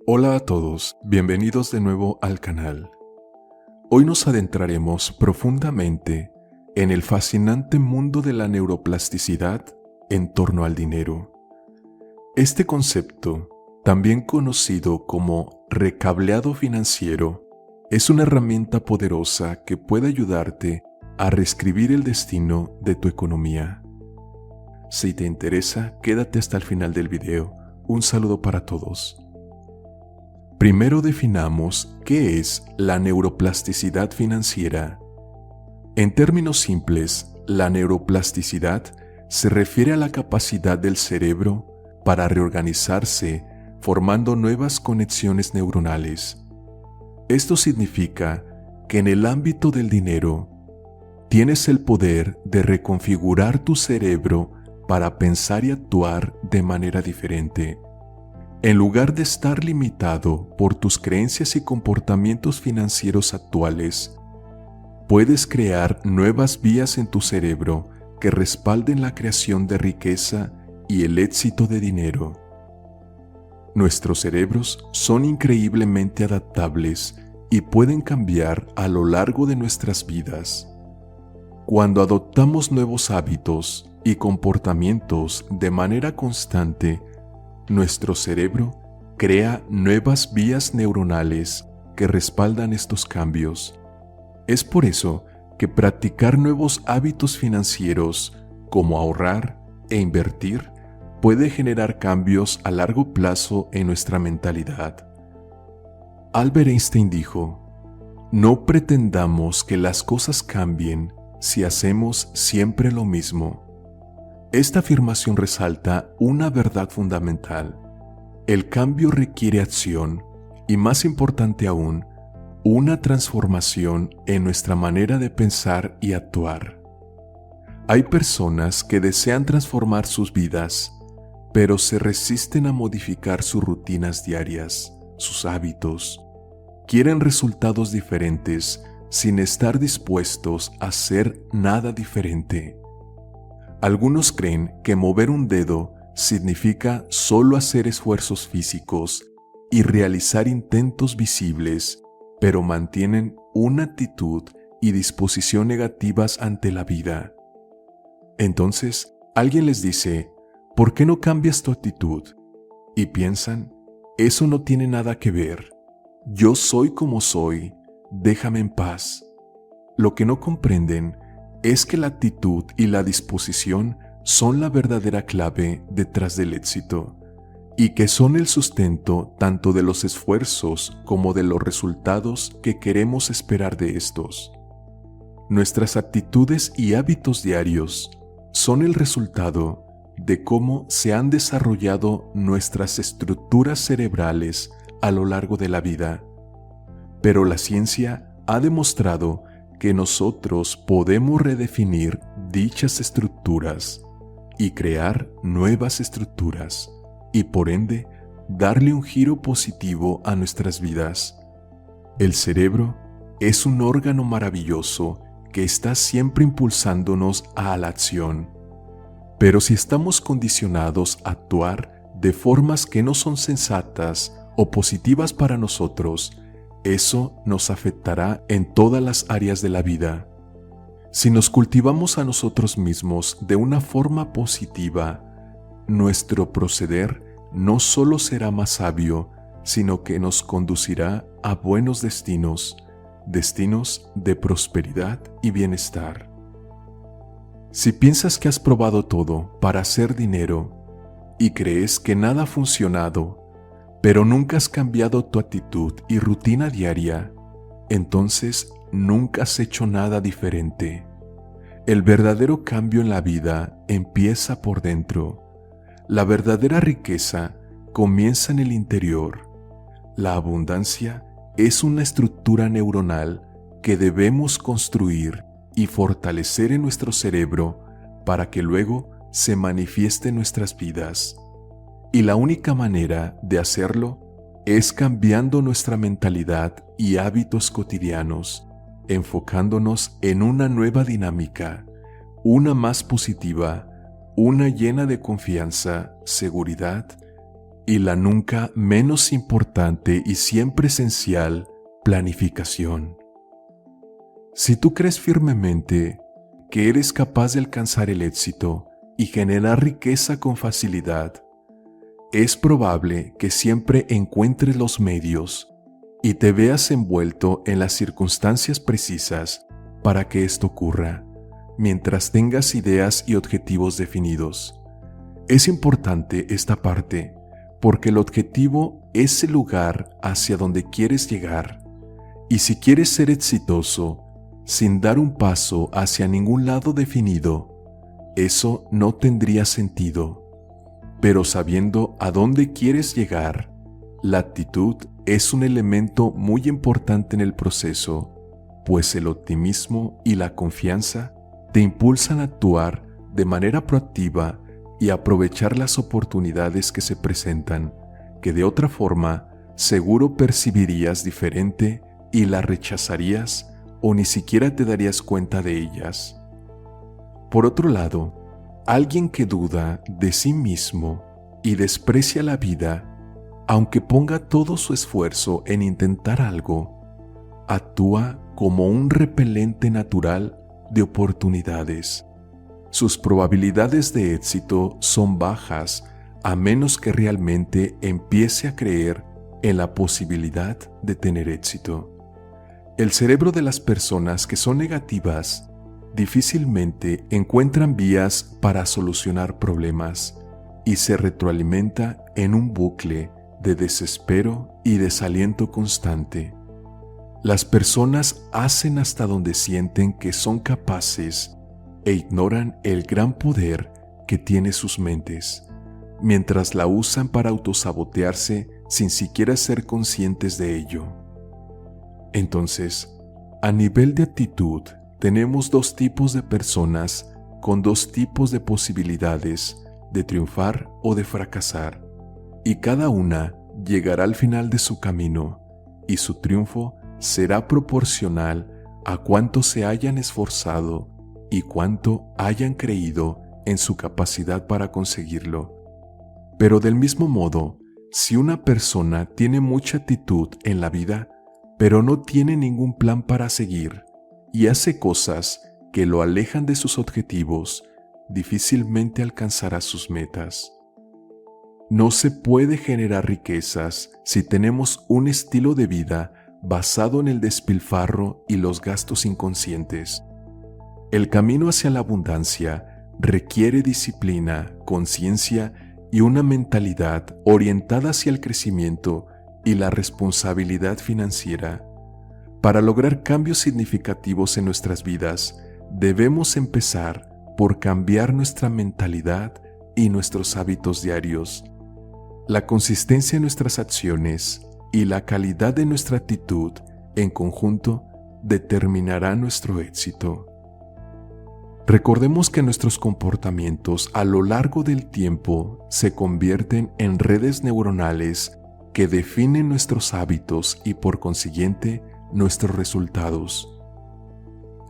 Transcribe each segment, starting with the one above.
Hola a todos, bienvenidos de nuevo al canal. Hoy nos adentraremos profundamente en el fascinante mundo de la neuroplasticidad en torno al dinero. Este concepto, también conocido como recableado financiero, es una herramienta poderosa que puede ayudarte a reescribir el destino de tu economía. Si te interesa, quédate hasta el final del video. Un saludo para todos. Primero definamos qué es la neuroplasticidad financiera. En términos simples, la neuroplasticidad se refiere a la capacidad del cerebro para reorganizarse formando nuevas conexiones neuronales. Esto significa que en el ámbito del dinero, tienes el poder de reconfigurar tu cerebro para pensar y actuar de manera diferente. En lugar de estar limitado por tus creencias y comportamientos financieros actuales, puedes crear nuevas vías en tu cerebro que respalden la creación de riqueza y el éxito de dinero. Nuestros cerebros son increíblemente adaptables y pueden cambiar a lo largo de nuestras vidas. Cuando adoptamos nuevos hábitos y comportamientos de manera constante, nuestro cerebro crea nuevas vías neuronales que respaldan estos cambios. Es por eso que practicar nuevos hábitos financieros como ahorrar e invertir puede generar cambios a largo plazo en nuestra mentalidad. Albert Einstein dijo: "No pretendamos que las cosas cambien si hacemos siempre lo mismo". Esta afirmación resalta una verdad fundamental. El cambio requiere acción y, más importante aún, una transformación en nuestra manera de pensar y actuar. Hay personas que desean transformar sus vidas, pero se resisten a modificar sus rutinas diarias, sus hábitos. Quieren resultados diferentes sin estar dispuestos a hacer nada diferente. Algunos creen que mover un dedo significa solo hacer esfuerzos físicos y realizar intentos visibles, pero mantienen una actitud y disposición negativas ante la vida. Entonces, alguien les dice: ¿por qué no cambias tu actitud? Y piensan: eso no tiene nada que ver. Yo soy como soy, déjame en paz. Lo que no comprenden es que la actitud y la disposición son la verdadera clave detrás del éxito, y que son el sustento tanto de los esfuerzos como de los resultados que queremos esperar de estos. Nuestras actitudes y hábitos diarios son el resultado de cómo se han desarrollado nuestras estructuras cerebrales a lo largo de la vida. Pero la ciencia ha demostrado que nosotros podemos redefinir dichas estructuras y crear nuevas estructuras, y por ende darle un giro positivo a nuestras vidas. El cerebro es un órgano maravilloso que está siempre impulsándonos a la acción. Pero si estamos condicionados a actuar de formas que no son sensatas o positivas para nosotros, eso nos afectará en todas las áreas de la vida. Si nos cultivamos a nosotros mismos de una forma positiva, nuestro proceder no solo será más sabio, sino que nos conducirá a buenos destinos de prosperidad y bienestar. Si piensas que has probado todo para hacer dinero y crees que nada ha funcionado, pero nunca has cambiado tu actitud y rutina diaria, entonces nunca has hecho nada diferente. El verdadero cambio en la vida empieza por dentro. La verdadera riqueza comienza en el interior. La abundancia es una estructura neuronal que debemos construir y fortalecer en nuestro cerebro para que luego se manifieste en nuestras vidas. Y la única manera de hacerlo es cambiando nuestra mentalidad y hábitos cotidianos, enfocándonos en una nueva dinámica, una más positiva, una llena de confianza, seguridad y la nunca menos importante y siempre esencial planificación. Si tú crees firmemente que eres capaz de alcanzar el éxito y generar riqueza con facilidad, es probable que siempre encuentres los medios y te veas envuelto en las circunstancias precisas para que esto ocurra, mientras tengas ideas y objetivos definidos. Es importante esta parte porque el objetivo es el lugar hacia donde quieres llegar, y si quieres ser exitoso sin dar un paso hacia ningún lado definido, eso no tendría sentido. Pero sabiendo a dónde quieres llegar, la actitud es un elemento muy importante en el proceso, pues el optimismo y la confianza te impulsan a actuar de manera proactiva y aprovechar las oportunidades que se presentan, que de otra forma seguro percibirías diferente y las rechazarías o ni siquiera te darías cuenta de ellas. Por otro lado, alguien que duda de sí mismo y desprecia la vida, aunque ponga todo su esfuerzo en intentar algo, actúa como un repelente natural de oportunidades. Sus probabilidades de éxito son bajas a menos que realmente empiece a creer en la posibilidad de tener éxito. El cerebro de las personas que son negativas difícilmente encuentran vías para solucionar problemas y se retroalimenta en un bucle de desespero y desaliento constante. Las personas hacen hasta donde sienten que son capaces e ignoran el gran poder que tiene sus mentes, mientras la usan para autosabotearse sin siquiera ser conscientes de ello. Entonces, a nivel de actitud, tenemos dos tipos de personas con dos tipos de posibilidades de triunfar o de fracasar, y cada una llegará al final de su camino, y su triunfo será proporcional a cuánto se hayan esforzado y cuánto hayan creído en su capacidad para conseguirlo. Pero del mismo modo, si una persona tiene mucha actitud en la vida, pero no tiene ningún plan para seguir y hace cosas que lo alejan de sus objetivos, difícilmente alcanzará sus metas. No se puede generar riquezas si tenemos un estilo de vida basado en el despilfarro y los gastos inconscientes. El camino hacia la abundancia requiere disciplina, conciencia y una mentalidad orientada hacia el crecimiento y la responsabilidad financiera. Para lograr cambios significativos en nuestras vidas, debemos empezar por cambiar nuestra mentalidad y nuestros hábitos diarios. La consistencia en nuestras acciones y la calidad de nuestra actitud en conjunto determinará nuestro éxito. Recordemos que nuestros comportamientos a lo largo del tiempo se convierten en redes neuronales que definen nuestros hábitos y por consiguiente nuestros resultados.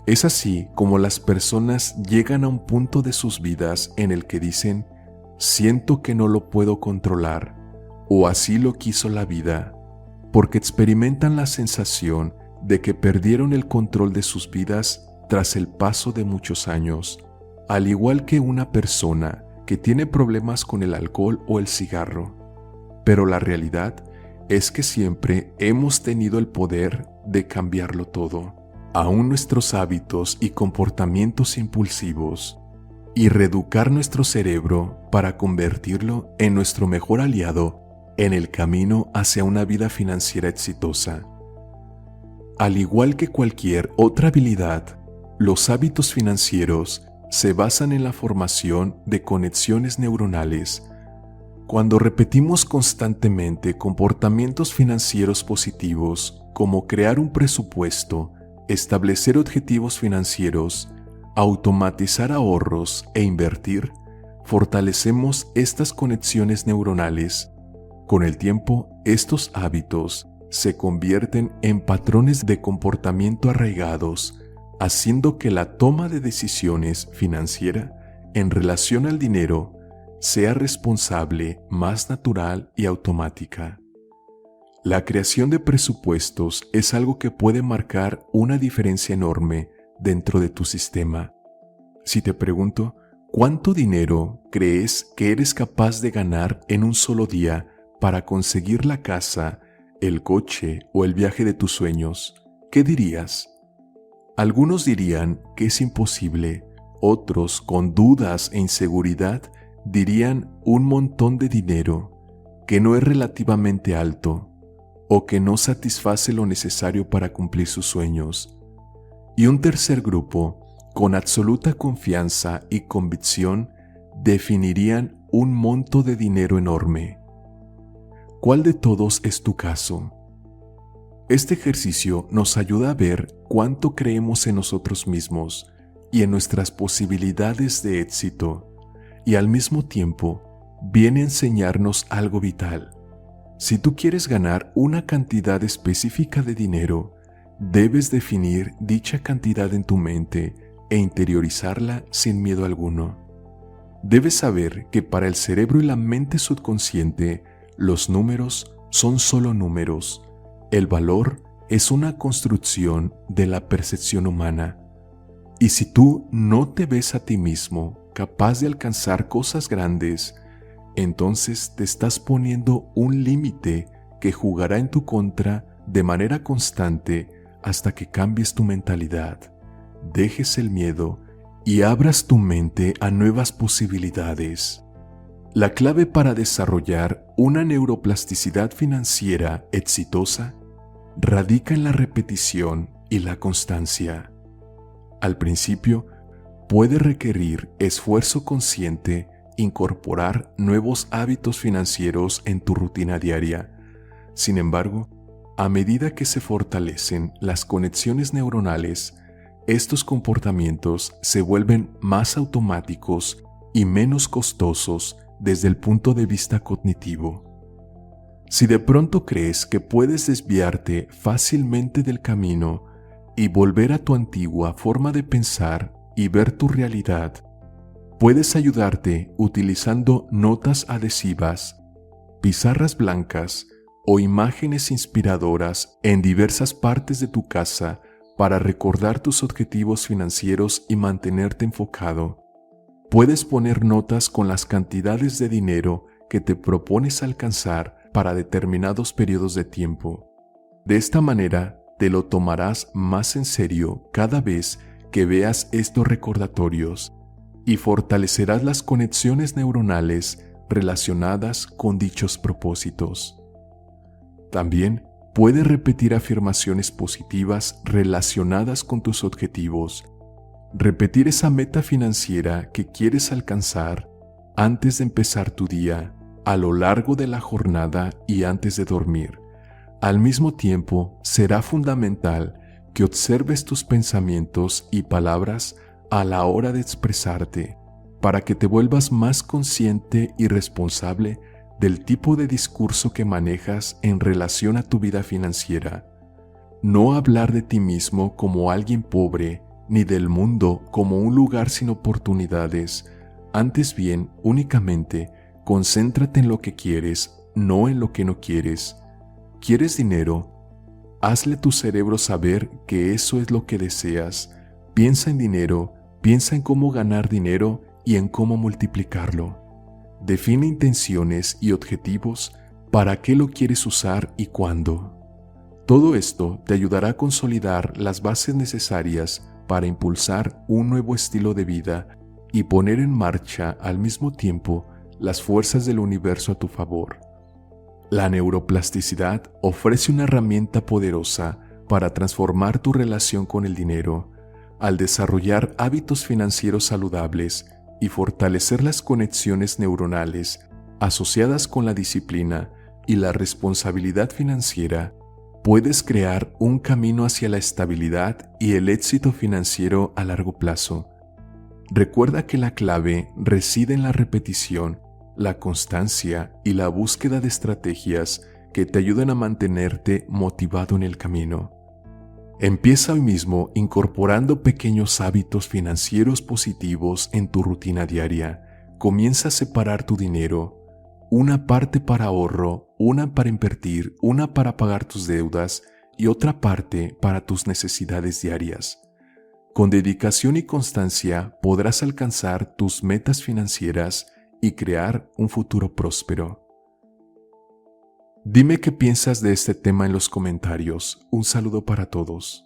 Es así como las personas llegan a un punto de sus vidas en el que dicen: siento que no lo puedo controlar, o así lo quiso la vida, porque experimentan la sensación de que perdieron el control de sus vidas tras el paso de muchos años, al igual que una persona que tiene problemas con el alcohol o el cigarro. Pero la realidad es que siempre hemos tenido el poder de cambiarlo todo, aún nuestros hábitos y comportamientos impulsivos, y reeducar nuestro cerebro para convertirlo en nuestro mejor aliado en el camino hacia una vida financiera exitosa. Al igual que cualquier otra habilidad, los hábitos financieros se basan en la formación de conexiones neuronales. Cuando repetimos constantemente comportamientos financieros positivos, como crear un presupuesto, establecer objetivos financieros, automatizar ahorros e invertir, fortalecemos estas conexiones neuronales. Con el tiempo, estos hábitos se convierten en patrones de comportamiento arraigados, haciendo que la toma de decisiones financiera en relación al dinero sea responsable, más natural y automática. La creación de presupuestos es algo que puede marcar una diferencia enorme dentro de tu sistema. Si te pregunto, ¿cuánto dinero crees que eres capaz de ganar en un solo día para conseguir la casa, el coche o el viaje de tus sueños? ¿Qué dirías? Algunos dirían que es imposible, otros con dudas e inseguridad dirían un montón de dinero, que no es relativamente alto o que no satisface lo necesario para cumplir sus sueños. Y un tercer grupo, con absoluta confianza y convicción, definirían un monto de dinero enorme. ¿Cuál de todos es tu caso? Este ejercicio nos ayuda a ver cuánto creemos en nosotros mismos y en nuestras posibilidades de éxito, y al mismo tiempo viene a enseñarnos algo vital. Si tú quieres ganar una cantidad específica de dinero, debes definir dicha cantidad en tu mente e interiorizarla sin miedo alguno. Debes saber que para el cerebro y la mente subconsciente, los números son solo números. El valor es una construcción de la percepción humana. Y si tú no te ves a ti mismo capaz de alcanzar cosas grandes, entonces te estás poniendo un límite que jugará en tu contra de manera constante hasta que cambies tu mentalidad, dejes el miedo y abras tu mente a nuevas posibilidades. La clave para desarrollar una neuroplasticidad financiera exitosa radica en la repetición y la constancia. Al principio, puede requerir esfuerzo consciente incorporar nuevos hábitos financieros en tu rutina diaria. Sin embargo, a medida que se fortalecen las conexiones neuronales, estos comportamientos se vuelven más automáticos y menos costosos desde el punto de vista cognitivo. Si de pronto crees que puedes desviarte fácilmente del camino y volver a tu antigua forma de pensar y ver tu realidad, puedes ayudarte utilizando notas adhesivas, pizarras blancas o imágenes inspiradoras en diversas partes de tu casa para recordar tus objetivos financieros y mantenerte enfocado. Puedes poner notas con las cantidades de dinero que te propones alcanzar para determinados periodos de tiempo. De esta manera, te lo tomarás más en serio cada vez que veas estos recordatorios y fortalecerás las conexiones neuronales relacionadas con dichos propósitos. También puedes repetir afirmaciones positivas relacionadas con tus objetivos. Repetir esa meta financiera que quieres alcanzar antes de empezar tu día, a lo largo de la jornada y antes de dormir. Al mismo tiempo, será fundamental que observes tus pensamientos y palabras a la hora de expresarte, para que te vuelvas más consciente y responsable del tipo de discurso que manejas en relación a tu vida financiera. No hablar de ti mismo como alguien pobre, ni del mundo como un lugar sin oportunidades. Antes bien, únicamente, concéntrate en lo que quieres, no en lo que no quieres. ¿Quieres dinero? Hazle a tu cerebro saber que eso es lo que deseas. Piensa en dinero, piensa en cómo ganar dinero y en cómo multiplicarlo. Define intenciones y objetivos, para qué lo quieres usar y cuándo. Todo esto te ayudará a consolidar las bases necesarias para impulsar un nuevo estilo de vida y poner en marcha al mismo tiempo las fuerzas del universo a tu favor. La neuroplasticidad ofrece una herramienta poderosa para transformar tu relación con el dinero. Al desarrollar hábitos financieros saludables y fortalecer las conexiones neuronales asociadas con la disciplina y la responsabilidad financiera, puedes crear un camino hacia la estabilidad y el éxito financiero a largo plazo. Recuerda que la clave reside en la repetición, la constancia y la búsqueda de estrategias que te ayuden a mantenerte motivado en el camino. Empieza hoy mismo incorporando pequeños hábitos financieros positivos en tu rutina diaria. Comienza a separar tu dinero, una parte para ahorro, una para invertir, una para pagar tus deudas y otra parte para tus necesidades diarias. Con dedicación y constancia podrás alcanzar tus metas financieras y crear un futuro próspero. Dime qué piensas de este tema en los comentarios. Un saludo para todos.